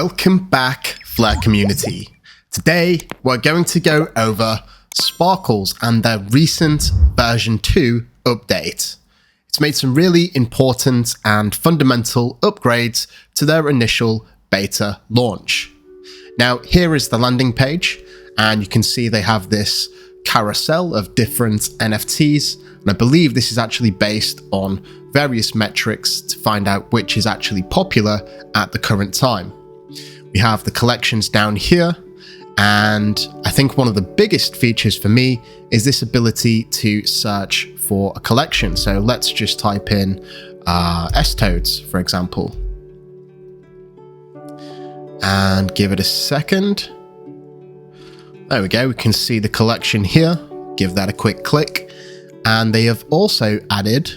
Welcome back, Flare community. Today, we're going to go over Sparkles and their recent version 2 update. It's made some really important and fundamental upgrades to their initial beta launch. Now, here is the landing page, and you can see they have this carousel of different NFTs, and I believe this is actually based on various metrics to find out which is actually popular at the current time. We have the collections down here, and I think one of the biggest features for me is this ability to search for a collection. So let's just type in S-Toads, for example, and give it a second. There we go, we can see the collection here. Give that a quick click, and they have also added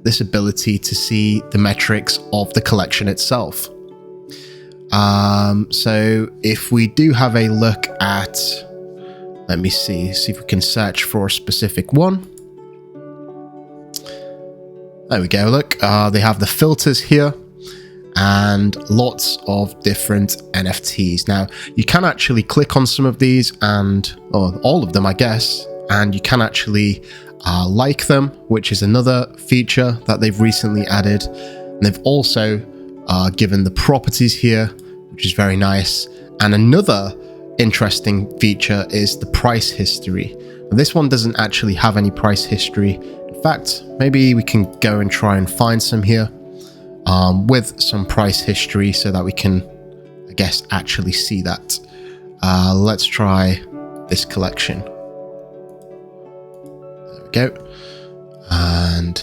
this ability to see the metrics of the collection itself. So if we do have a look at, let me see if we can search for a specific one. There we go, look, they have the filters here and lots of different NFTs. Now, you can actually click on some of these or all of them, I guess, and you can actually like them, which is another feature that they've recently added. And they've also given the properties here, which is very nice. And another interesting feature is the price history. Now, this one doesn't actually have any price history. In fact, maybe we can go and try and find some here with some price history so that we can, I guess, actually see that. Let's try this collection. There we go. And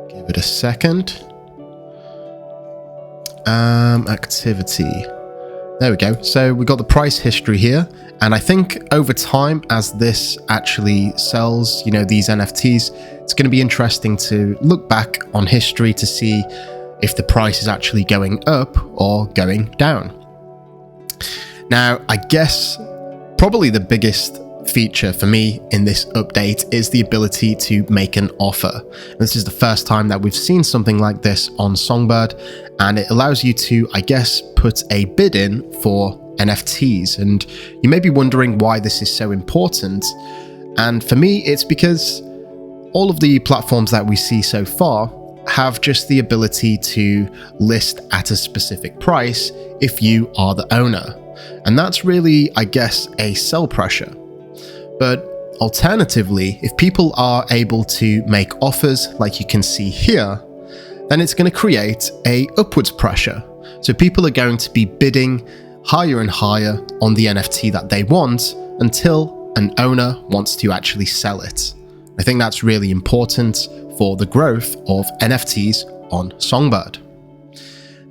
give it a second. Activity. There we go. So we got the price history here, and I think over time, as this actually sells, these NFTs, it's going to be interesting to look back on history to see if the price is actually going up or going down. Now, I guess probably the biggest feature for me in this update is the ability to make an offer. And this is the first time that we've seen something like this on Songbird, and it allows you to, I guess, put a bid in for NFTs. And you may be wondering why this is so important. And for me, it's because all of the platforms that we see so far have just the ability to list at a specific price if you are the owner. And that's really, I guess, a sell pressure. But alternatively, if people are able to make offers like you can see here, then it's going to create a upwards pressure. So people are going to be bidding higher and higher on the NFT that they want until an owner wants to actually sell it. I think that's really important for the growth of NFTs on Songbird.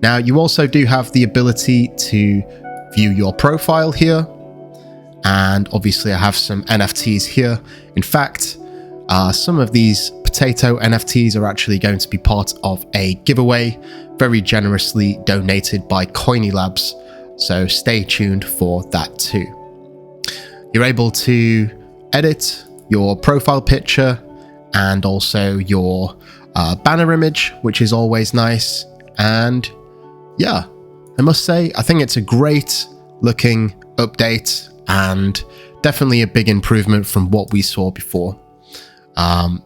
Now, you also do have the ability to view your profile here. And obviously I have some NFTs here. In fact, some of these potato NFTs are actually going to be part of a giveaway, very generously donated by Coiny Labs. So stay tuned for that too. You're able to edit your profile picture and also your banner image, which is always nice. And yeah, I must say, I think it's a great looking update, and definitely a big improvement from what we saw before,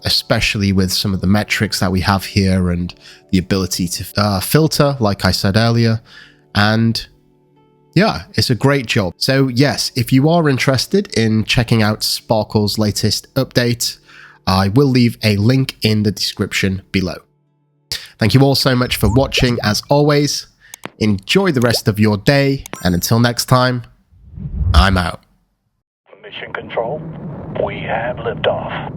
especially with some of the metrics that we have here and the ability to filter, like I said earlier. And yeah, it's a great job. So yes, if you are interested in checking out Sparkle's latest update, I will leave a link in the description below. Thank you all so much for watching. As always, enjoy the rest of your day, and until next time, I'm out. Mission Control, we have liftoff.